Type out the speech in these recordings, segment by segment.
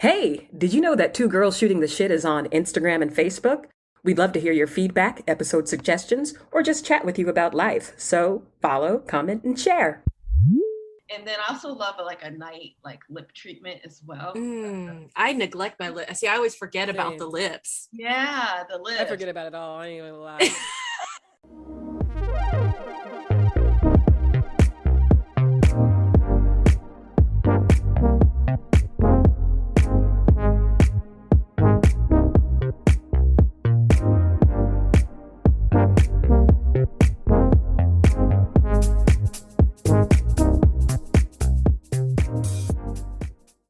Hey, did you know that Two Girls Shooting the Shit is on Instagram and Facebook? We'd love to hear your feedback, episode suggestions, or just chat with you about life. So follow, comment, and share. And then I also love like a night like lip treatment as well. I neglect my lips. See, I always forget about the Same. lips. Yeah, the I lips. forget about it all. I ain't even gonna lie.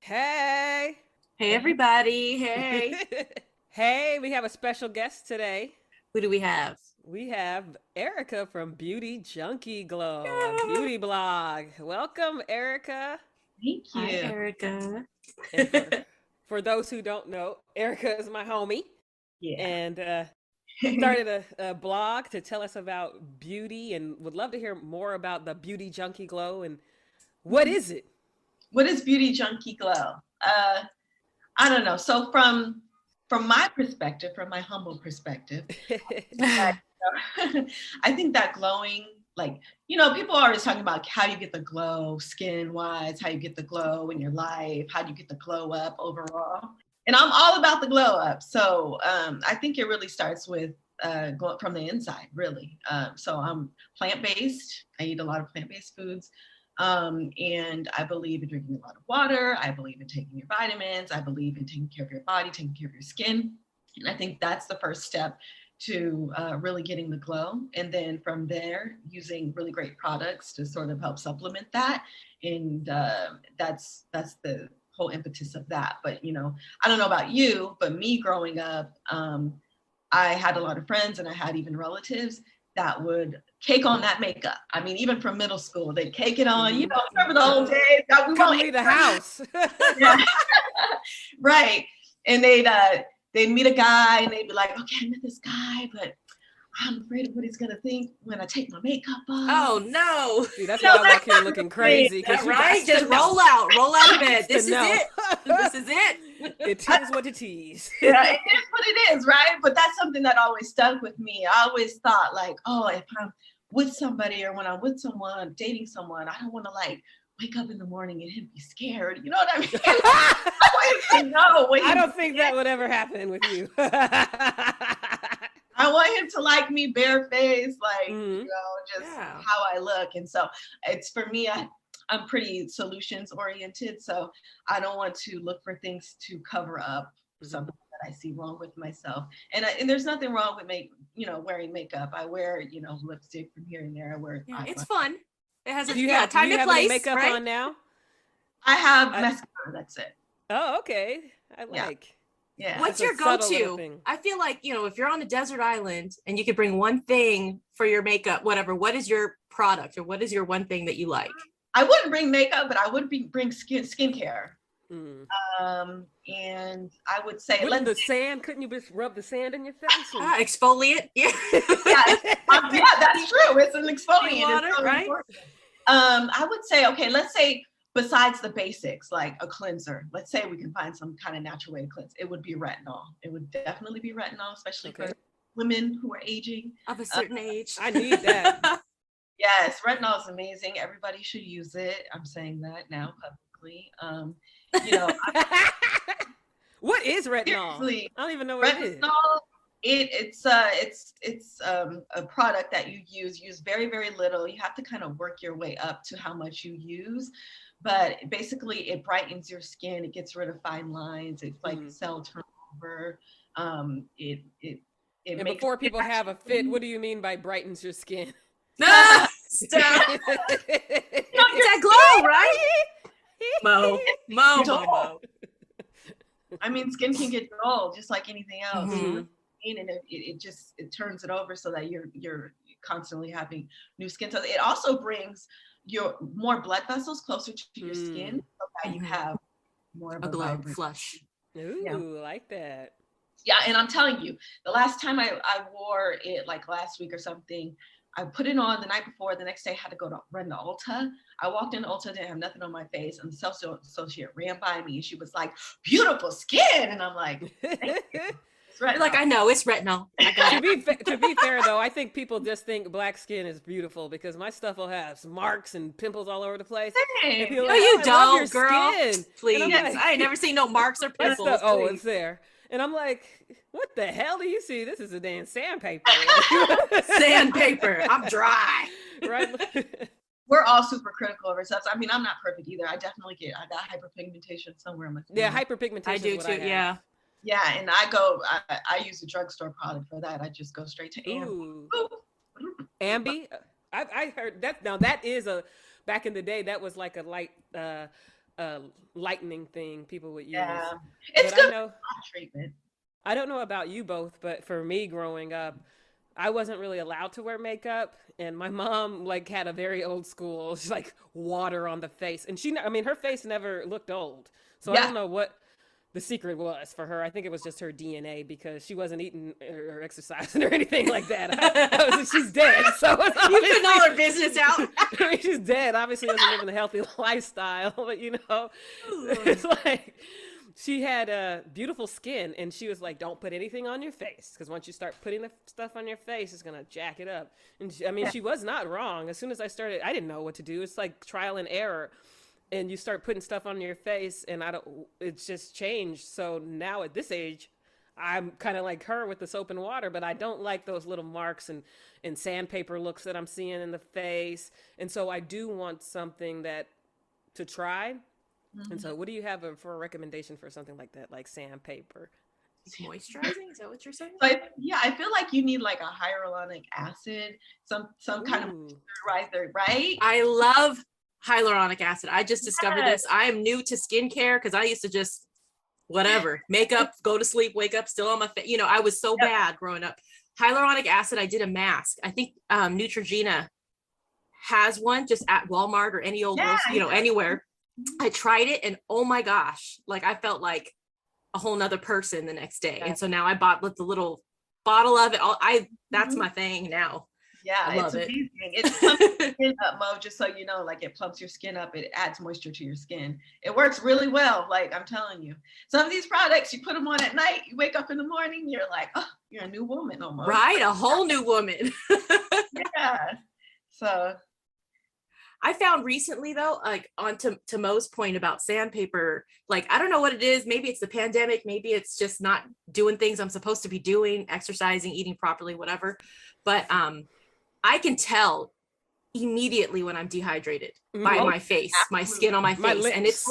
Hey. Hey, everybody. Hey. Hey, we have a special guest today. Who do we have? We have Erika from Beauty Junkkie Glow, Yeah. a beauty blog. Welcome, Erika. Thank you. Hi, Erica. And for those who don't know, Erika is my homie. Yeah. And started a blog to tell us about beauty and would love to hear more about the Beauty Junkkie Glow and what is it? What is Beauty Junkkie Glow? I don't know. So from my perspective, from my humble perspective, I think that glowing, like, people are always talking about how you get the glow skin wise, how you get the glow in your life, how do you get the glow up overall. And I'm all about the glow up. So I think it really starts with glow from the inside, really. So I'm plant-based. I eat a lot of plant-based foods. And I believe in drinking a lot of water. I believe in taking your vitamins. I believe in taking care of your body, taking care of your skin. And I think that's the first step to really getting the glow. And then from there, using really great products to sort of help supplement that. And that's the whole impetus of that. But, I don't know about you, but me growing up, I had a lot of friends and I had even relatives that would cake on that makeup. I mean, even from middle school, they'd cake it on. Remember the old days? That we Come leave the house. Yeah. Right. And they'd meet a guy and they'd be like, okay, I met this guy, but I'm afraid of what he's gonna think when I take my makeup off. Oh no! See, that's why I walk here looking crazy. That right? Just roll out of bed. This is it. This is it. It is what it is. Yeah, it is what it is, right? But that's something that always stuck with me. I always thought like, oh, if I'm with somebody or when I'm with someone, dating someone, I don't want to like wake up in the morning and him be scared. You know what I mean? I want him to know. I don't think that would ever happen with you. I want him to like me barefaced, like, just Yeah. how I look. And so it's for me, I'm pretty solutions oriented. So I don't want to look for things to cover up something that I see wrong with myself. And there's nothing wrong with wearing makeup. I wear, lipstick from here and there. I wear It's fun. It has a Do you have time and place. any makeup right? on now? I have mascara, that's it. Oh, okay. I Yeah. like. Yeah. What's That's a your subtle little go-to? thing. I feel like, if you're on a desert island and you could bring one thing for your makeup, whatever, what is your product or what is your one thing that you like? I wouldn't bring makeup, but I would bring skincare. Mm. And I would say, Couldn't you just rub the sand in your face? Exfoliate. Yeah. yeah, that's true. It's an exfoliant. Water, it's so right? important. I would say, okay, let's say besides the basics, like a cleanser, let's say we can find some kind of natural way to cleanse. It would be retinol. It would definitely be retinol, especially for women who are aging. Of a certain age. I need that. Yes, retinol is amazing. Everybody should use it. I'm saying that now publicly. What is retinol? Seriously, I don't even know what it is. retinol, it's a product that you use very, very little. You have to kind of work your way up to how much you use, but basically it brightens your skin. It gets rid of fine lines. It's like cell turnover. It And makes before people have a fit, what do you mean by brightens your skin? Stop. It's that glow, right? Mo. I mean, skin can get dull just like anything else. Mm-hmm. And it turns it over so that you're constantly having new skin. So it also brings your more blood vessels closer to your skin so that you have more of A a glow, vibrant flush. Ooh, Yeah. like that. Yeah, and I'm telling you, the last time I wore it, like last week or something, I put it on the night before. The next day, I had to go to run to Ulta. I walked into Ulta, didn't have nothing on my face, and the sales associate ran by me, and she was like, "Beautiful skin," and I'm like, "It's retinol." Like, I know it's retinol. I got it. To be fair though, I think people just think black skin is beautiful because my stuff will have some marks and pimples all over the place. And people are No, like, you "Oh, I love your don't, girl. skin." Please. And I'm like, I ain't never seen no marks or "That's pimples. oh, please. it's there." And I'm like, what the hell do you see? This is a damn sandpaper. Sandpaper. I'm dry. Right? We're all super critical of ourselves. I mean, I'm not perfect either. I got hyperpigmentation somewhere in my skin. Yeah, hyperpigmentation. I do is what too. I have. Yeah. Yeah, and I use a drugstore product for that. I just go straight to Ambi. Ooh. Ambi? I heard that. Now that is back in the day, that was like a light lightening thing people would use. Yeah, it's but good I know treatment. I don't know about you both, but for me growing up, I wasn't really allowed to wear makeup, and my mom like had a very old school, she's like water on the face, and her face never looked old. So I don't know what the secret was for her. I think it was just her DNA because she wasn't eating or exercising or anything like that. She's dead. So You putting all her business out. I mean, she's dead. Obviously doesn't live in a healthy lifestyle, but it's like she had beautiful skin, and she was like, don't put anything on your face because once you start putting the stuff on your face, it's going to jack it up. And she was not wrong. As soon as I started, I didn't know what to do. It's like trial and error. And you start putting stuff on your face, and it's just changed. So now at this age, I'm kind of like her with the soap and water, but I don't like those little marks and sandpaper looks that I'm seeing in the face. And so I do want something to try. Mm-hmm. And so what do you have for a recommendation for something like that, like sandpaper? Moisturizing? Is that what you're saying? I feel like you need like a hyaluronic acid, some kind of moisturizer, right? I love hyaluronic acid. I just discovered this. I am new to skincare because I used to just whatever, makeup, go to sleep, wake up, still on my face. I was so bad growing up. Hyaluronic acid, I did a mask. I think Neutrogena has one just at Walmart or any old anywhere. I tried it, and oh my gosh, like I felt like a whole nother person the next day. And so now I bought the little bottle of it. That's my thing now. Yeah, it's amazing. It plumps your skin up, Mo, just so you know, like it plumps your skin up. It adds moisture to your skin. It works really well. Like I'm telling you, some of these products, you put them on at night, you wake up in the morning, you're like, oh, you're a new woman almost. Right, a whole new woman. Yeah. So I found recently though, like on to Mo's point about sandpaper, like, I don't know what it is. Maybe it's the pandemic. Maybe it's just not doing things I'm supposed to be doing, exercising, eating properly, whatever. But I can tell immediately when I'm dehydrated by my face, my skin on my face, and it's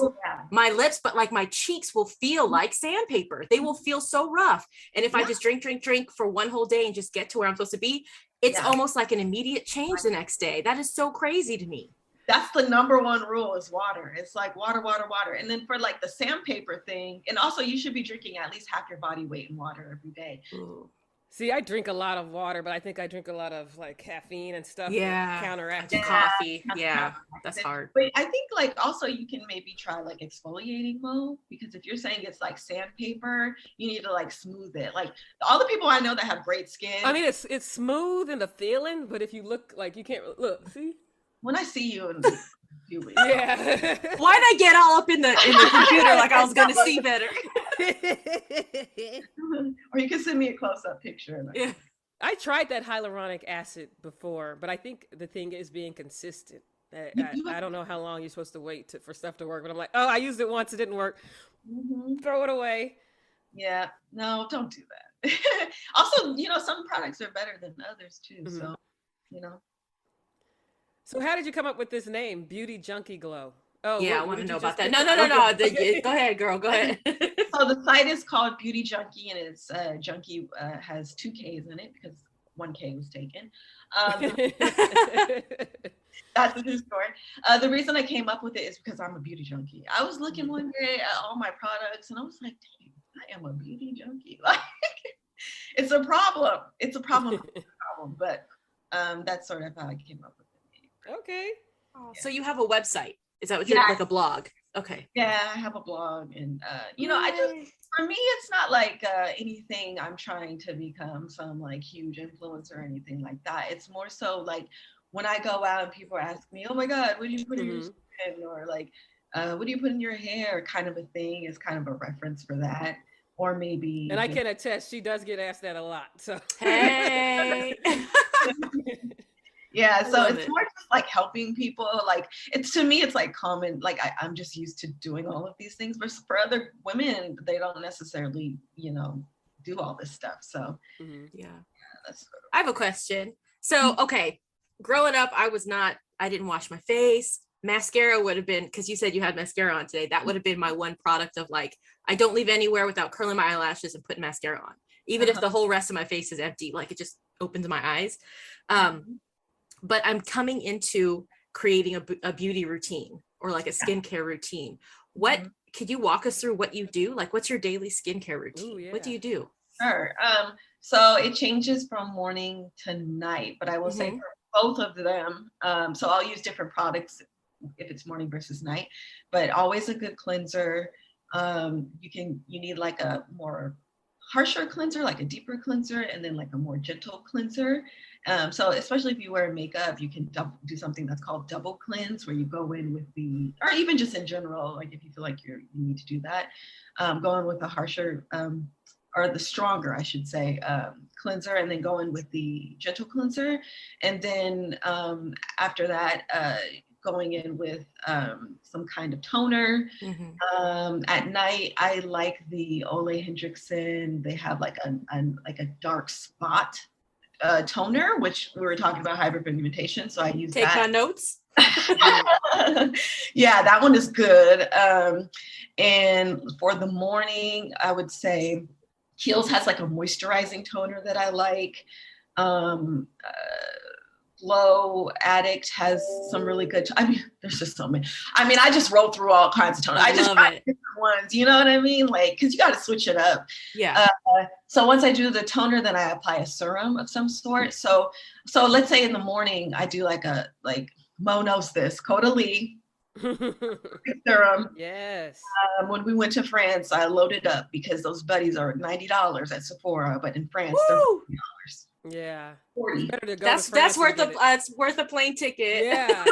my lips, but like my cheeks will feel like sandpaper. They will feel so rough. And if I just drink for one whole day and just get to where I'm supposed to be, it's almost like an immediate change the next day. That is so crazy to me. That's the number one rule is water. It's like water, water, water. And then for like the sandpaper thing, and also you should be drinking at least half your body weight in water every day. Ooh. See, I drink a lot of water, but I think I drink a lot of like caffeine and stuff. Yeah. To counteract coffee. Yeah. That's hard. But I think like also you can maybe try like exfoliating Mo, because if you're saying it's like sandpaper, you need to like smooth it. Like all the people I know that have great skin. I mean, it's smooth in the feeling, but if you look like you can't look, see? When I see you in the yeah. Why'd I get all up in the computer like I was gonna see better? Or you can send me a close-up picture. Yeah. I tried that hyaluronic acid before, but I think the thing is being consistent. I don't know how long you're supposed to wait for stuff to work, but I'm like, oh, I used it once, it didn't work. Throw it away. Yeah, no, don't do that. Also, some products are better than others too. So, So how did you come up with this name, Beauty Junkkie Glow? Oh, yeah, I want to know about that. No. Go ahead, girl. Go ahead. So the site is called Beauty Junkkie, and it's Junkie has 2 Ks in it because 1 K was taken. That's a true story. The reason I came up with it is because I'm a beauty junkie. I was looking one day at all my products, and I was like, dang, I am a beauty junkie. Like, it's a problem. It's a problem. But that's sort of how I came up with it. Okay. So you have a website. Is that what you're like, a blog? Okay. Yeah, I have a blog, and I just, for me, it's not like anything I'm trying to become some like huge influencer or anything like that. It's more so like when I go out and people ask me, "Oh my God, what do you put in your skin?" or like, "What do you put in your hair?" kind of a thing is kind of a reference for that, or maybe. And I can attest, she does get asked that a lot. So hey. Yeah, so it's more just like helping people. Like it's, to me, it's like common. Like I'm just used to doing all of these things, but for other women, they don't necessarily, do all this stuff. So yeah, that's. I have a question. So okay, growing up, I didn't wash my face. Mascara would have been, because you said you had mascara on today, that would have been my one product of like, I don't leave anywhere without curling my eyelashes and putting mascara on, even if the whole rest of my face is empty. Like it just opens my eyes. But I'm coming into creating a beauty routine or like a skincare routine. What could you walk us through what you do? Like, what's your daily skincare routine? Ooh, yeah. What do you do? Sure. So it changes from morning to night, but I will say for both of them, so I'll use different products if it's morning versus night, but always a good cleanser. You need like a more harsher cleanser, like a deeper cleanser, and then like a more gentle cleanser. So especially if you wear makeup, you can do something that's called double cleanse, where you go in with or even just in general, like if you feel like you need to do that, go in with a harsher, or the stronger, I should say, cleanser, and then go in with the gentle cleanser. And then after that, going in with some kind of toner. At night, I like the Ole Hendrickson. They have like a dark spot toner, which we were talking about hyperpigmentation. So I use that. Take my notes. Yeah, that one is good. And for the morning, I would say Kiehl's has like a moisturizing toner that I like. Glow Addict has some really good. There's just so many. I just roll through all kinds of toners. I just find different ones. You know what I mean? Like, because you got to switch it up. Yeah. So once I do the toner, then I apply a serum of some sort. So let's say in the morning I do like Mo knows this, Caudalie serum. Yes. When we went to France, I loaded up because those buddies are $90 at Sephora, but in France they're $40. Yeah. 40. That's worth a plane ticket. Yeah.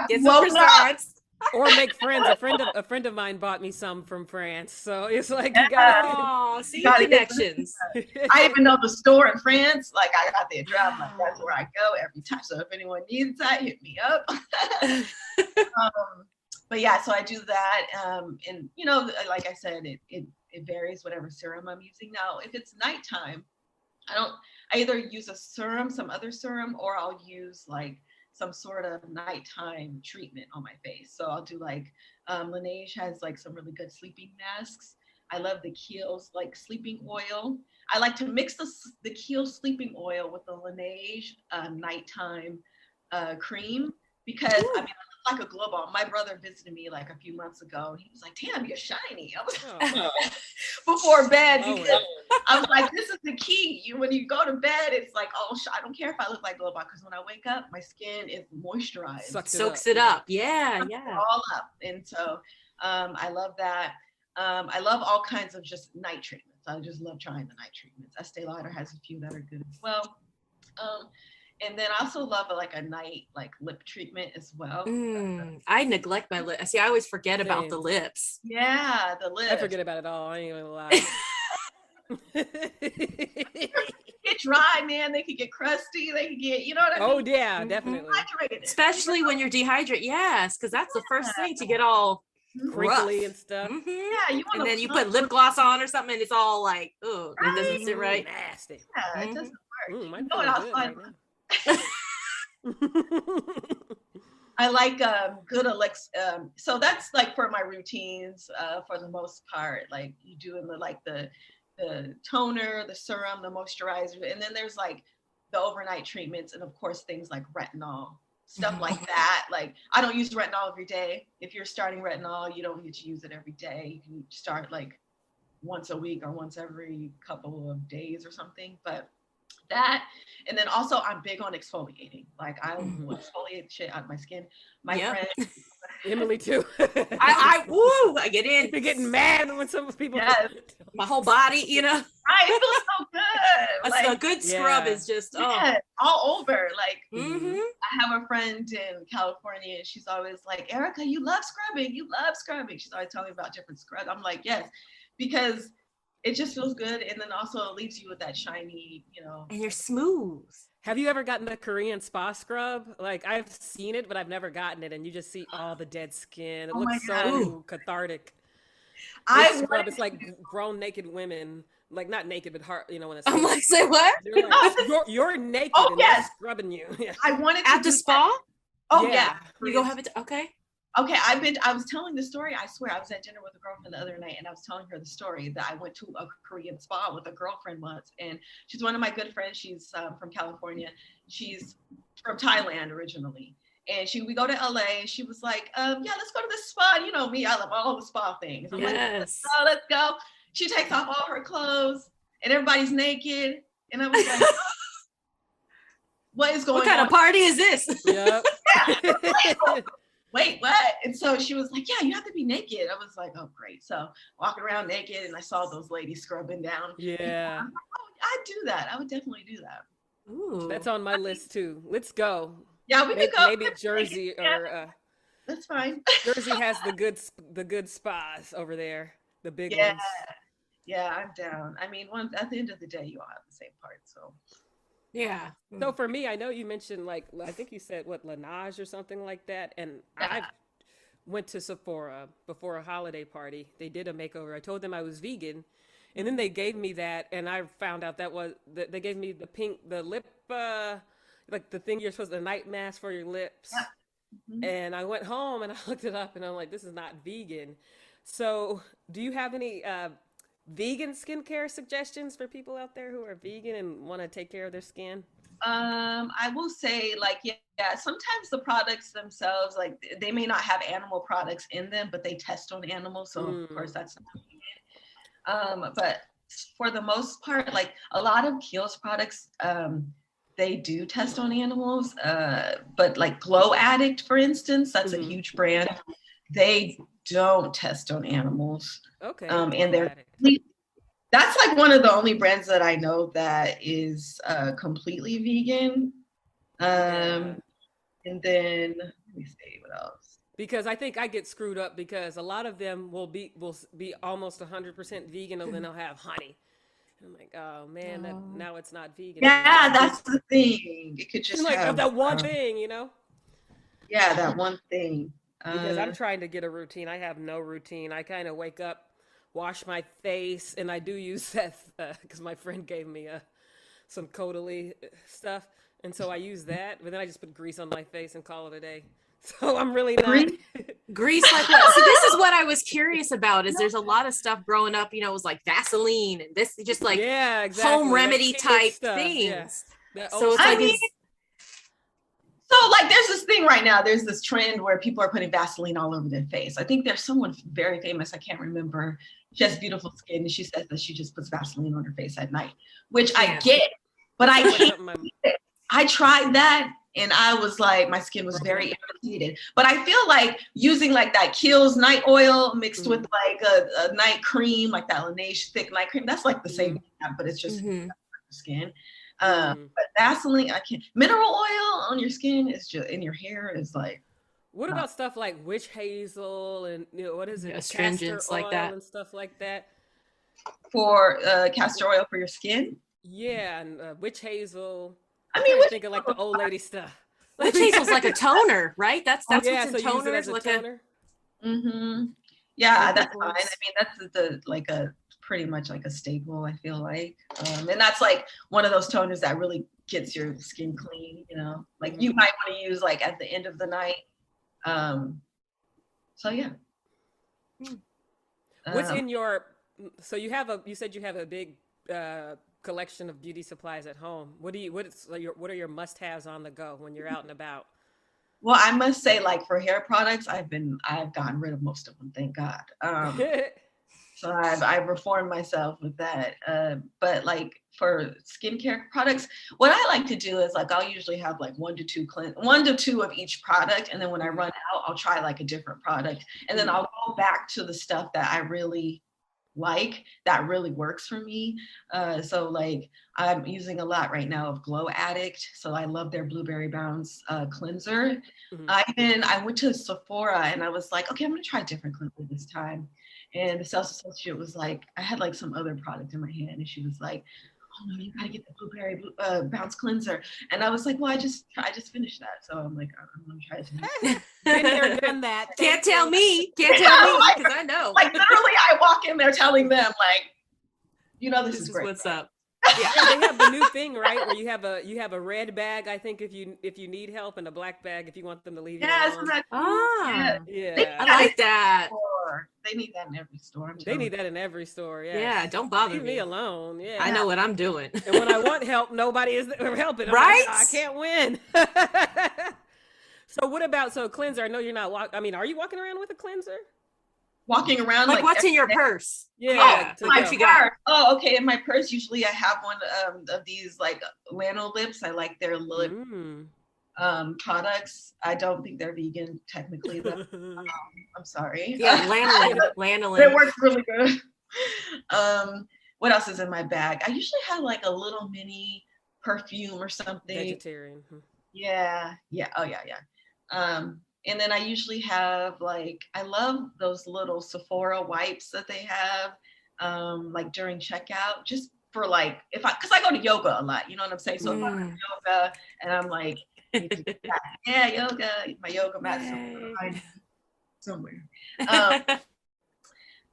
Get some croissants. Or make friends. A friend of mine bought me some from France, so it's like you gotta connections. I even know the store in France. Like I got the address. Like that's where I go every time. So if anyone needs that, hit me up. But yeah, so I do that, and like I said, it varies whatever serum I'm using. Now, if it's nighttime, I either use some other serum, or I'll use like some sort of nighttime treatment on my face. So I'll do like, Laneige has like some really good sleeping masks. I love the Kiehl's like sleeping oil. I like to mix the Kiehl's sleeping oil with the Laneige nighttime cream, because I look like a glow bomb. My brother visited me like a few months ago, and he was like, "Damn, you're shiny." I was before bed, because I was like, "This is the key. When you go to bed, it's like, I don't care if I look like glow bomb, because when I wake up, my skin is moisturized, soaks it up. Yeah, all up." And so, I love that. I love all kinds of just night treatments. I just love trying the night treatments. Estee Lauder has a few that are good as well. And then I also love a night lip treatment as well. I neglect my lips. See, I always forget about the lips. Yeah, the lips. I forget about it all. I ain't even lie. Get dry, man. They could get crusty. They could get, you know what I mean? Oh yeah, definitely. Dehydrated. Especially when you're dehydrated. Yes, because that's the first thing to get all crinkly and stuff. Yeah, and then you put lip gloss on or something, and it's all like, oh, it doesn't sit right. Nasty. Yeah, it doesn't work. Mine feels good right now. I like good elixir. So that's like for my routines, for the most part. Like you doing the toner, the serum, the moisturizer, and then there's like the overnight treatments, and of course things like retinol, stuff like that. Like I don't use retinol every day. If you're starting retinol, you don't need to use it every day. You can start like once a week or once every couple of days or something. But That, and then also I'm big on exfoliating. Like I will exfoliate shit out of my skin. My friend Emily too. I get in. You're getting mad when some people. Yes. My whole body, you know. I feel so good. A good scrub is just all over. Like mm-hmm. I have a friend in California, and she's always like, Erika, you love scrubbing. You love scrubbing. She's always telling me about different scrubs. I'm like, yes, because it just feels good, and then also it leaves you with that shiny, you know. And you're smooth. Have you ever gotten the Korean spa scrub? Like I've seen it, but I've never gotten it, and you just see all the dead skin. It looks so cathartic. It's like grown naked women, like not naked but heart. You know when it's. I'm like, say what? You're naked and they're scrubbing you. Yeah. I wanted at the spa. That. Oh yeah. You go have it. Okay. Okay, I was telling the story. I swear, I was at dinner with a girlfriend the other night, and I was telling her the story that I went to a Korean spa with a girlfriend once, and she's one of my good friends. She's from California. She's from Thailand originally, and we go to LA. And she was like, "Yeah, let's go to this spa." You know me, I love all the spa things. I'm like, let's go. She takes off all her clothes, and everybody's naked, and I was like, "What is going on? What kind of party is this?" Yep. Yeah. Wait, what? And so she was like, yeah, you have to be naked. I was like, oh, great. So walking around naked, and I saw those ladies scrubbing down. Yeah. I'm like, oh, I'd do that. I would definitely do that. Ooh. That's on my list too. Let's go. Yeah, we could go. Maybe Jersey or that's fine. Jersey has the good spas over there, the big ones. Yeah, I'm down. I mean, at the end of the day, you all have the same part, so. Yeah. So for me, I know you mentioned like I think you said Laneige or something like that, and I went to Sephora before a holiday party. They did a makeover. I told them I was vegan, and then they gave me that, and I found out they gave me the lip like the thing you're supposed the night mask for your lips. Yeah. Mm-hmm. And I went home and I looked it up, and I'm like, this is not vegan. So do you have any vegan skincare suggestions for people out there who are vegan and want to take care of their skin? I will say, like, yeah, sometimes the products themselves, like, they may not have animal products in them, but they test on animals. So of course that's not vegan. But for the most part, like a lot of Kiehl's products, they do test on animals. But like Glow Addict, for instance, that's a huge brand. They don't test on animals. Okay. And that's like one of the only brands that I know that is completely vegan. And then let me see what else. Because I think I get screwed up because a lot of them will be almost 100% vegan, and then they'll have honey. And I'm like, oh man, now it's not vegan. Yeah, that's the thing. It could just like have that one thing, you know. Yeah, that one thing. Because I'm trying to get a routine. I have no routine. I kind of wake up, wash my face, and I do use that because my friend gave me some Caudalie stuff, and so I use that. But then I just put grease on my face and call it a day. So I'm really not grease like what? So this is what I was curious about. Is there's a lot of stuff growing up, you know, it was like Vaseline and this just like home remedy type things. Yeah. So it's like so like there's this thing right now, there's this trend where people are putting Vaseline all over their face. I think there's someone very famous, I can't remember. She has beautiful skin, and she says that she just puts Vaseline on her face at night, which I get, but I can't. I tried that, and I was like, my skin was very irritated. But I feel like using like that Kiehl's night oil mixed with like a night cream, like that Laneige thick night cream, that's like the same thing, but it's just skin. But Vaseline, I can't. Mineral oil on your skin is just in your hair is like. What about stuff like witch hazel and what is it? Astringents like that and stuff like that. For castor oil for your skin. Yeah, and witch hazel. I mean, think of like the old lady stuff. Witch hazel's like a toner, right? That's what's in toner. Use it as a toner. Yeah, that's fine. I mean, that's like a pretty much like a staple, I feel like. And that's like one of those toners that really gets your skin clean, you know, like you might want to use like at the end of the night. So yeah. What's in your, so you said you have a big collection of beauty supplies at home. What are your must-haves on the go when you're out and about? Well, I must say, like for hair products, I've gotten rid of most of them, thank God. So I've reformed myself with that. But like for skincare products, what I like to do is like I'll usually have like 1 to 2 of each product, and then when I run out, I'll try like a different product, and then I'll go back to the stuff that I really like, that really works for me. So like I'm using a lot right now of Glow Addict. So I love their Blueberry Bounce cleanser. I went to Sephora and I was like, okay, I'm gonna try a different cleanser this time. And the sales associate was like, I had like some other product in my hand, and she was like, oh no, you gotta get the Blueberry Bounce cleanser. And I was like, well, I just finished that, so I'm like, I'm gonna try it. Been there, done that. Can't tell me because I know. Like literally, I walk in there telling them like, this is great. What's up? Yeah, they have the new thing, right? Where you have a red bag, I think, if you need help, and a black bag if you want them to leave you alone. Yeah. I like that. They need that in every store. They need that in every store. Yeah, don't bother Leave me alone. Yeah, I know what I'm doing. And when I want help, nobody is helping. I'm right? Like, I can't win. So what about cleanser? I know you're not are you walking around with a cleanser? Walking around like what's in your purse? Yeah. My purse. Oh, okay. In my purse, usually I have one of these like Lano lips. I like their lip products. I don't think they're vegan technically. I'm sorry. Yeah, lanolin. It works really good. What else is in my bag? I usually have like a little mini perfume or something. Vegetarian. Yeah. Oh yeah. And then I usually have like, I love those little Sephora wipes that they have, like during checkout, just for like, cause I go to yoga a lot, you know what I'm saying? So if I go to yoga and I'm like, yeah, yoga, my yoga mat somewhere.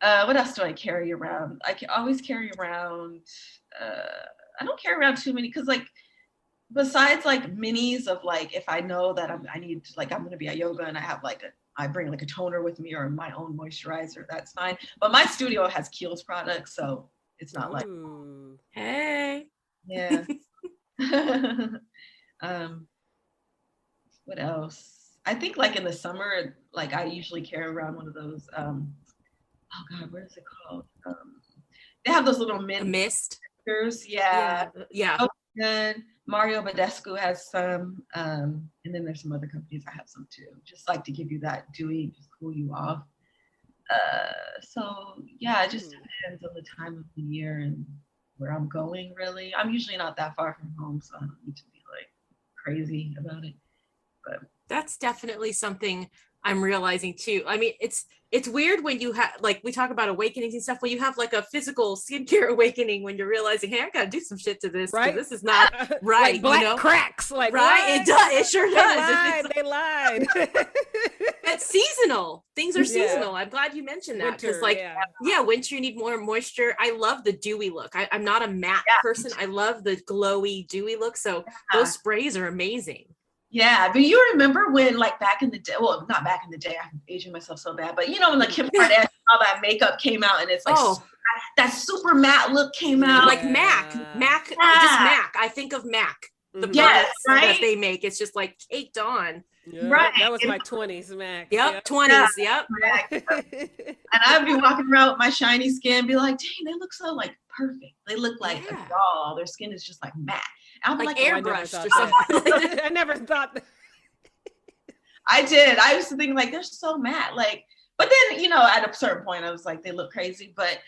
What else do I carry around? I can always carry around, I don't carry around too many, cause like, besides like minis of like, if I know that I'm going to be at yoga and I bring like a toner with me or my own moisturizer, that's fine. But my studio has Kiehl's products, so it's not like, hey, yeah. What else? I think like in the summer, like I usually carry around one of those, oh God, what is it called? They have those little mist. Yeah. Oh, good. Mario Badescu has some, and then there's some other companies that have some too, just like to give you that dewy, just cool you off. So yeah, it just depends on the time of the year and where I'm going, really. I'm usually not that far from home, so I don't need to be like crazy about it. But that's definitely something I'm realizing too. I mean, it's weird when you have, like, we talk about awakenings and stuff, when you have like a physical skincare awakening, when you're realizing, hey, I gotta do some shit to this, right? This is not right. Like black cracks, like right? What? It does. It sure does. They lied. It's seasonal. Things are seasonal. I'm glad you mentioned that, because winter you need more moisture. I love the dewy look. I'm not a matte person. I love the glowy, dewy look. So those sprays are amazing. Yeah, but you remember when, like, back in the day, well, not back in the day, I'm aging myself so bad, but you know, when like Kim Kardashian, all that makeup came out and it's like, that super matte look came out. Like MAC, just MAC. I think of MAC, the products that they make. It's just like caked on. Yeah, right. That was my 20s, MAC. Yep, 20s, yep. And I'd be walking around with my shiny skin and be like, dang, they look so like perfect. They look like a doll. Their skin is just like matte. I'm like airbrushed or something. I never thought that. I did. I used to think like they're so matte. Like, but then, you know, at a certain point I was like, they look crazy. But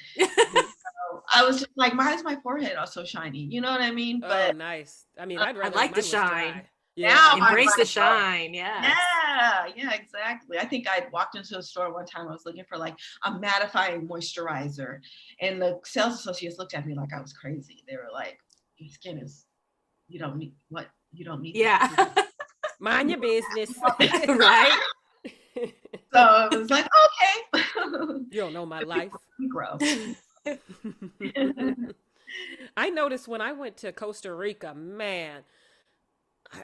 I was just like, why is my forehead also shiny? You know what I mean? But nice. I mean, I'd rather like the shine. Yeah, embrace the shine. Yeah, exactly. I think I walked into a store one time. I was looking for like a mattifying moisturizer, and the sales associates looked at me like I was crazy. They were like, your skin is, you don't need what? You don't need. Yeah. Mind your business. Right. So I was like, okay. You don't know my life. Gross. I noticed when I went to Costa Rica, man,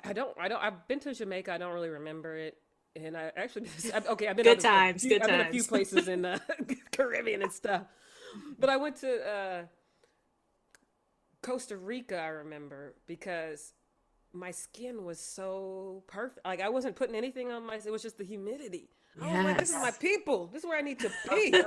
I've been to Jamaica. I don't really remember it. And I actually, I've been good times. I've been a few places in the Caribbean and stuff. But I went to Costa Rica, I remember, because my skin was so perfect. Like, I wasn't putting anything on it was just the humidity. I was like, this is my people. This is where I need to be.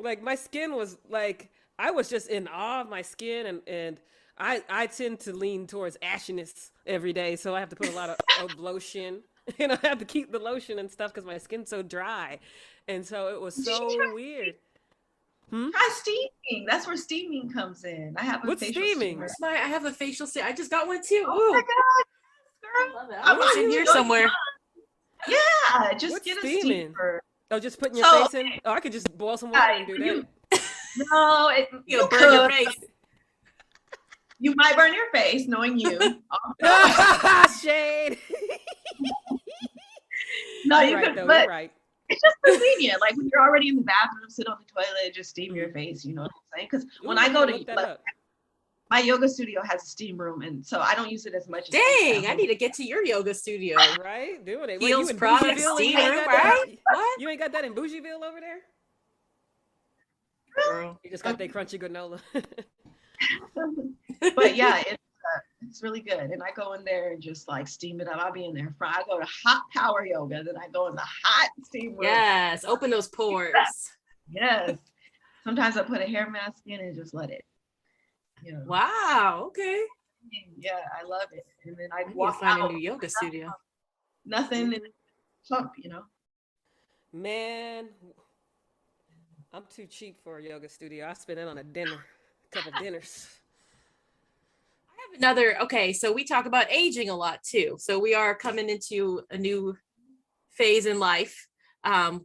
Like my skin was like, I was just in awe of my skin, and I tend to lean towards ashiness every day, so I have to put a lot of lotion. And I have to keep the lotion and stuff because my skin's so dry. And so it was so weird. Try steaming. That's where steaming comes in. I have a What's facial steaming? steamer. I have a facial steam. I just got one too. Oh my Ooh. God, I love it. girl. I want it in here somewhere. Yeah, just What's get a steaming? steamer. Oh, just putting your So, face in? Oh, I could just boil some water and do that. No, You'll burn your face. You might burn your face, knowing you. Shade. No, You're you right, could, though. but You're right. it's just convenient. Like when you're already in the bathroom, sit on the toilet, just steam your face. You know what I'm saying? Because when I go to like, my yoga studio has a steam room, and so I don't use it as much. Dang, I need to get to your yoga studio. Right, doing it. Heels, Wait, you in products, Bougieville? steam You ain't room, got right? that? What? You ain't got that in Bougieville over there? Girl. You just got that crunchy granola. But yeah, it's really good. And I go in there and just like steam it up. I'll be in there. I go to hot power yoga, then I go in the hot steam room. Yes, open those pores. Yes. Sometimes I put a hair mask in and just let it. You know. Wow. Okay. Yeah, I love it. And then I I need to walk find out. a new yoga studio. Nothing in plump, you know. Man, I'm too cheap for a yoga studio. I spend it on a couple dinners. I have another. Okay, so we talk about aging a lot too. So we are coming into a new phase in life,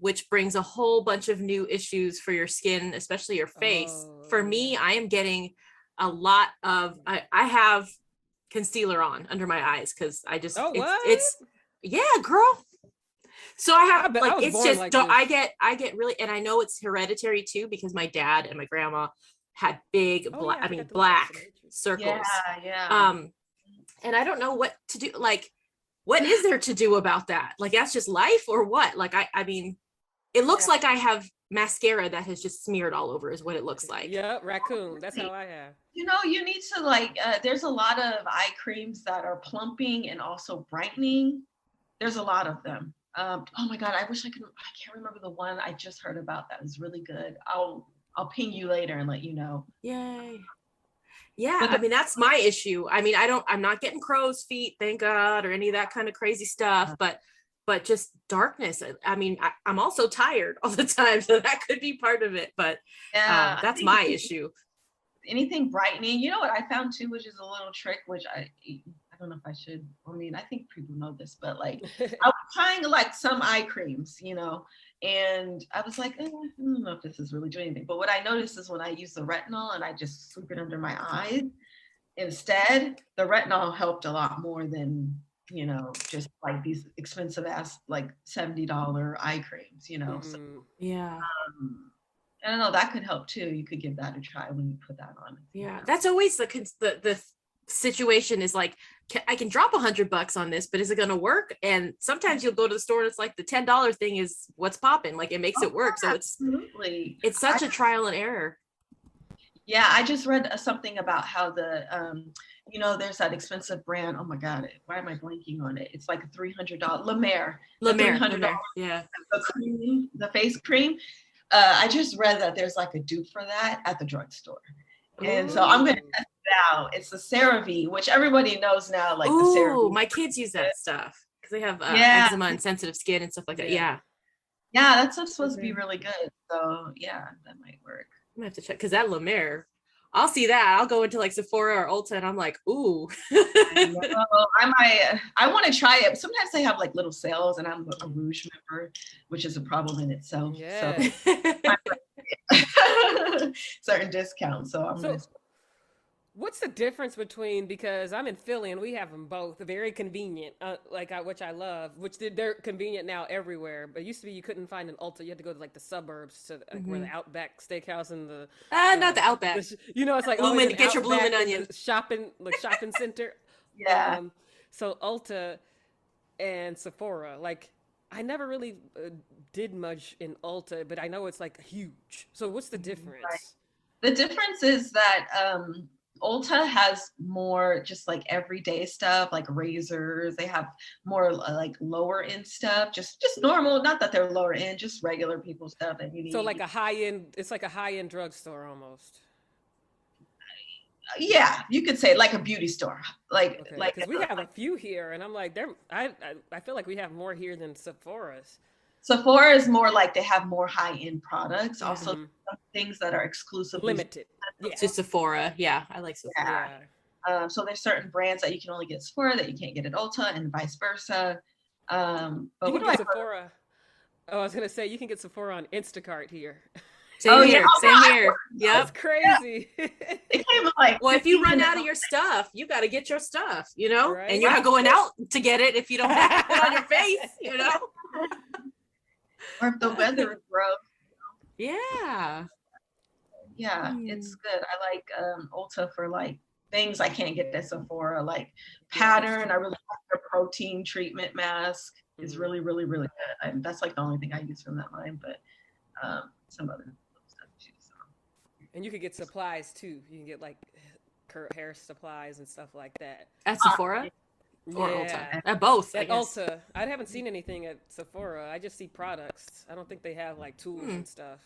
which brings a whole bunch of new issues for your skin, especially your face. For me, I am getting a lot of. I have concealer on under my eyes because I just it's yeah, girl. So I have like it's just like I get really, and I know it's hereditary too because my dad and my grandma had big black circles. Yeah. And I don't know what to do. Like, what is there to do about that? Like, that's just life or what? Like, I mean, it looks like I have mascara that has just smeared all over is what it looks like. Yeah, raccoon. That's how I have. You know, you need to like, there's a lot of eye creams that are plumping and also brightening. There's a lot of them. Oh my God, I can't remember the one I just heard about that is really good. I'll ping you later and let you know. Yay. Yeah, I mean, that's my issue. I mean, I'm not getting crow's feet, thank God, or any of that kind of crazy stuff, but just darkness. I mean, I'm also tired all the time, so that could be part of it, but that's my issue. Anything brightening, you know what I found too, which is a little trick, which I don't know if I should. I mean, I think people know this, but like I was trying like some eye creams, you know, and I was like, I don't know if this is really doing anything. But what I noticed is when I use the retinol and I just sweep it under my eyes, instead, the retinol helped a lot more than, you know, just like these expensive ass like $70 eye creams, you know. So, yeah. I don't know, that could help too. You could give that a try when you put that on. Yeah, that's always the situation is like, I can drop $100 on this, but is it going to work? And sometimes you'll go to the store and it's like the $10 thing is what's popping. Like it makes it work. So it's such a trial and error. Yeah, I just read something about how the, you know, there's that expensive brand. Oh my God, why am I blanking on it? It's like a $300 La Mer. $300. Yeah. The face cream. I just read that there's like a dupe for that at the drugstore. And so I'm going to test it out. It's the CeraVe, which everybody knows now, like the CeraVe. My kids use that stuff because they have eczema and sensitive skin and stuff like that. Yeah, that stuff's supposed to be really good. So yeah, that might work. I'm gonna have to check because that La Mer, I'll see that. I'll go into like Sephora or Ulta and I'm like, ooh. I want to try it. Sometimes they have like little sales and I'm a Rouge member, which is a problem in itself. Yeah. So certain discounts. So what's the difference between, because I'm in Philly and we have them both, very convenient, which I love, which they're convenient now everywhere. But it used to be you couldn't find an Ulta. You had to go to like the suburbs to where the Outback Steakhouse and the not the Outback. You know, it's like Bloomin', get your bloomin' onion shopping center. Yeah. So Ulta and Sephora, like I never really did much in Ulta, but I know it's like huge. So what's the difference? Right. The difference is that Ulta has more just like everyday stuff, like razors. They have more like lower end stuff, just normal. Not that they're lower end, just regular people stuff that you So need. like a high end, it's like a high end drugstore almost. Yeah, you could say like a beauty store, Okay, because we have a few here, and I'm like, I feel like we have more here than Sephora's. Sephora is more like they have more high end products. Also, Mhm. some things that are exclusively Limited. Yeah. To Sephora. Yeah, I like Sephora. Yeah. So there's certain brands that you can only get at Sephora that you can't get at Ulta, and vice versa. But You what can do I? get Sephora. Oh, I was gonna say you can get Sephora on Instacart here. Same here. Yeah. Same here. Yep. That's crazy. It came like Well, if you 15 run minutes out of your stuff, you got to get your stuff, you know, Right. and you're not going out to get it if you don't have it on your face, you know. or if the weather is rough. Yeah. Yeah, it's good. I like Ulta for like things I can't get at Sephora, like Pattern. I really like their protein treatment mask. Is really, really, really good. That's like the only thing I use from that line, but some other stuff too. So. And you can get supplies too. You can get like hair supplies and stuff like that. At Sephora or Ulta? At both. At Ulta. I haven't seen anything at Sephora. I just see products. I don't think they have like tools and stuff.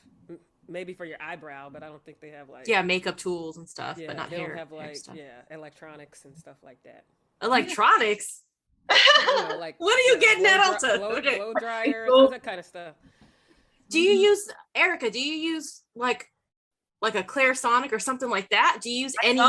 Maybe for your eyebrow, but I don't think they have like makeup tools and stuff, but not they hair. Don't have like stuff. electronics and stuff like that. Electronics. You know, like what are you getting at Ulta? Blow dryer, all that kind of stuff. Do you use Erica? Do you use like a Clarisonic or something like that? Do you use any?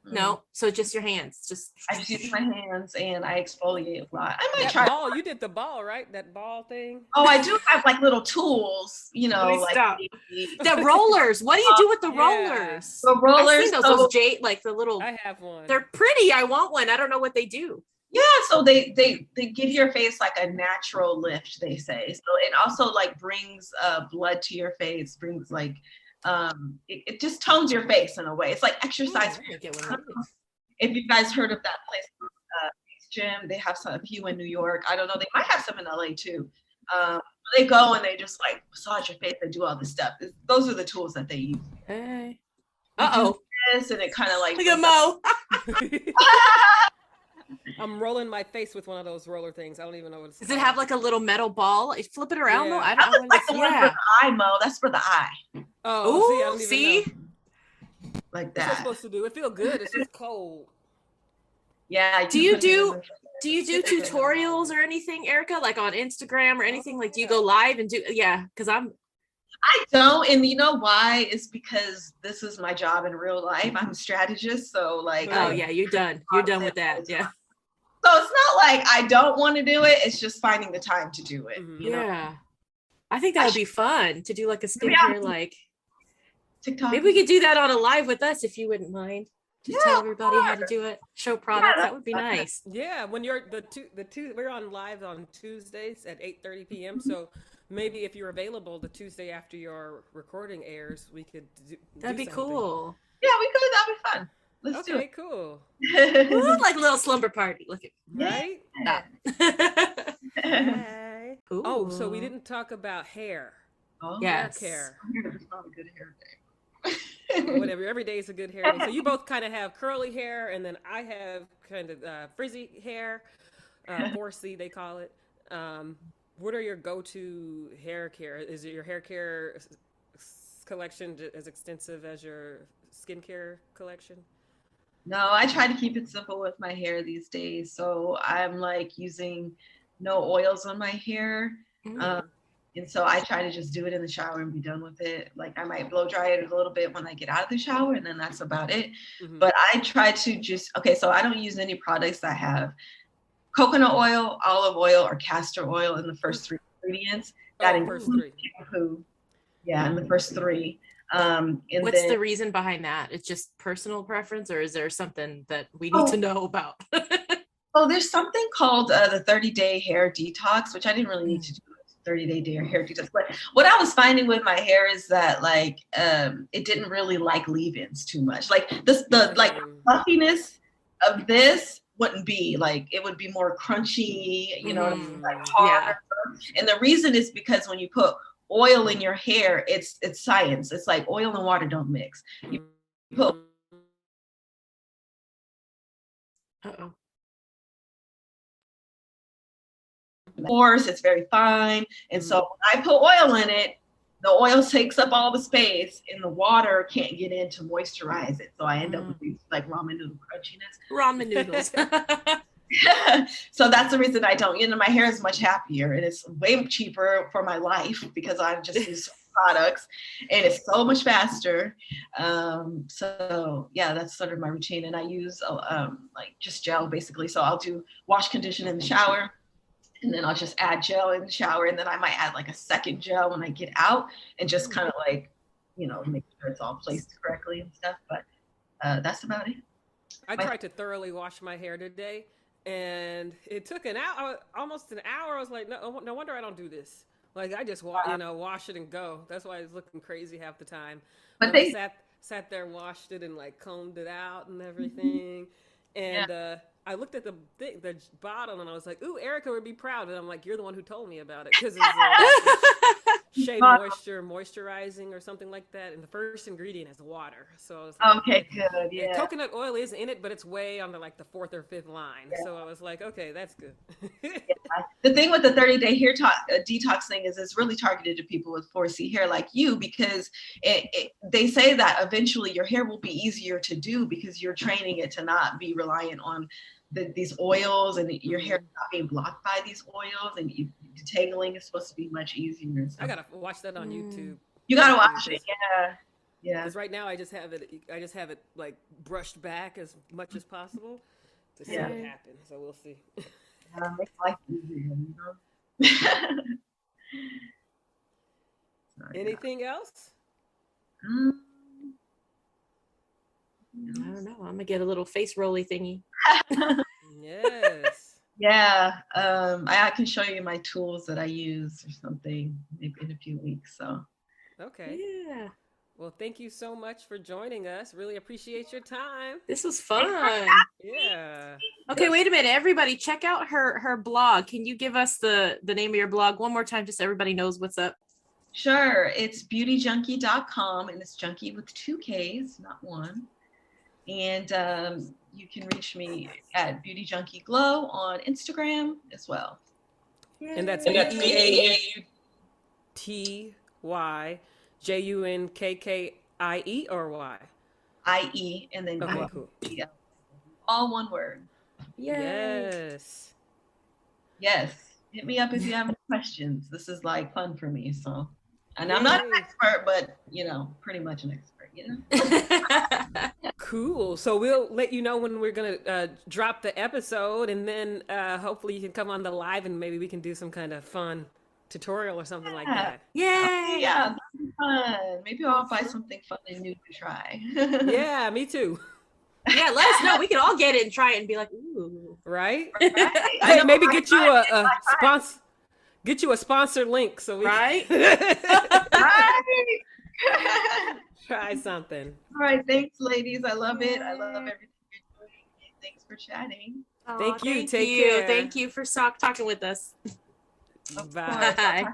No, so just your hands. I just use my hands and I exfoliate a lot. I might that try. Ball, you did the ball, right? That ball thing. Oh, I do have like little tools, you know, like the rollers. What do you do with the rollers? The rollers. I've seen those jade, like the little. I have one. They're pretty. I want one. I don't know what they do. Yeah, so they give your face like a natural lift, they say. So it also like brings blood to your face, brings like it just tones your face in a way. It's like exercise. If you guys heard of that place, Gym, they have a few in New York. I don't know, they might have some in LA too. They go and they just like massage your face and do all this stuff. Those are the tools that they use. Hey. This and it kind of like look at Mo. I'm rolling my face with one of those roller things. I don't even know what it's Does it have like a little metal ball? You flip it around though? I don't like the one for the eye, Mo. That's for the eye. Oh, see? Like that. What's that. supposed to do? It feels good. It's just cold. Yeah. Do you do tutorials or anything, Erica? Like on Instagram or anything? Like do you go live and do? Yeah, because I don't, and you know why? It's because this is my job in real life. I'm a strategist, so like. Oh yeah, you're done. You're done with that. Yeah. So it's not like I don't want to do it. It's just finding the time to do it. Mm-hmm. You know? Yeah, I think that would be fun to do like a skincare like. TikTok. Maybe we could do that on a live with us if you wouldn't mind. Just tell everybody how to do it. Show products. That would be nice. Yeah, when you're the two we're on live on Tuesdays at 8:30 p.m. So maybe if you're available the Tuesday after your recording airs, we could do that'd be something. Cool. Yeah, we could. That'd be fun. Let's do it. Cool. Ooh, like a little slumber party. Look at right. Yeah. Oh, so we didn't talk about hair. Oh, yes. Hair. It's not a good hair day. Whatever. Every day is a good hair day. So you both kind of have curly hair, and then I have kind of frizzy hair, horsey they call it. What are your go-to hair care? Is your hair care collection as extensive as your skincare collection? No, I try to keep it simple with my hair these days. So I'm like using no oils on my hair. And so I try to just do it in the shower and be done with it. Like I might blow dry it a little bit when I get out of the shower, and then that's about it. Mm-hmm. But I try to so I don't use any products that have coconut oil, olive oil, or castor oil in the first three ingredients. That includes shampoo. Yeah, in the first three. What's the reason behind that? It's just personal preference, or is there something that we need to know about? Oh, there's something called the 30-day hair detox, which I didn't really need to do. 30-day hair detox. But what I was finding with my hair is that like it didn't really like leave-ins too much. Like the fluffiness of this wouldn't be like, it would be more crunchy, you know, like hard. Yeah. And the reason is because when you put oil in your hair, it's science. It's like oil and water don't mix. You put Uh-oh. Coarse, it's very fine. And so when I put oil in it, the oil takes up all the space and the water can't get in to moisturize it. So I end up with these like ramen noodle crunchiness. Ramen noodles. So that's the reason I don't. My hair is much happier and it's way cheaper for my life because I just use products and it's so much faster. So yeah, that's sort of my routine. And I use like just gel basically. So I'll do wash, condition in the shower. And then I'll just add gel in the shower. And then I might add like a second gel when I get out and just kind of like, make sure it's all placed correctly and stuff. But that's about it. I tried to thoroughly wash my hair today and it took an hour, almost an hour. I was like, no wonder I don't do this. Like I just wash it and go. That's why it's looking crazy half the time. But they sat there, washed it and like combed it out and everything. And I looked at the bottle and I was like, ooh, Erika would be proud. And I'm like, you're the one who told me about it. Because it's Shea Moisture moisturizing or something like that. And the first ingredient is water. So I was like, okay, good. Yeah. Coconut oil is in it, but it's way on the like the 4th or 5th line. Yeah. So I was like, okay, that's good. The thing with the 30-day hair detox thing is it's really targeted to people with 4C hair like you, because they say that eventually your hair will be easier to do because you're training it to not be reliant on these oils, and your hair not being blocked by these oils, and detangling is supposed to be much easier. So. I gotta watch that on YouTube. You gotta watch it, yeah. Because right now I just have it like brushed back as much as possible to see what happens. So we'll see. Makes life easier, Anything else? I don't know. I'm gonna get a little face rolly thingy. Yes. Yeah. I can show you my tools that I use or something maybe in a few weeks. So. Okay. Yeah. Well, thank you so much for joining us. Really appreciate your time. This was fun. Yeah. Okay, wait a minute. Everybody, check out her blog. Can you give us the name of your blog one more time just so everybody knows what's up? Sure. It's beautyjunkkie.com, and it's junkie with 2 Ks, not 1. And you can reach me at Beauty Junkkie Glow on Instagram as well. And that's BEAUTYJUNKKIE or Y? IE and then okay, cool. Yeah. All one word. Yay. Yes. Hit me up if you have any questions. This is like fun for me. So, and I'm not an expert, but pretty much an expert. Cool. So we'll let you know when we're gonna drop the episode, and then hopefully you can come on the live, and maybe we can do some kind of fun tutorial or something like that. Yay! Yeah, that'd be fun. Maybe I'll find something fun and new to try. Yeah, me too. Yeah, let us know. We can all get it and try it and be like, ooh, right? Hey, maybe get you a sponsor. Get you a sponsor link so we right. Try something. All right, thanks, ladies. I love it. I love everything you're doing. Thanks for chatting. Thank you. Take care. Thank you for talking with us. Bye. Bye.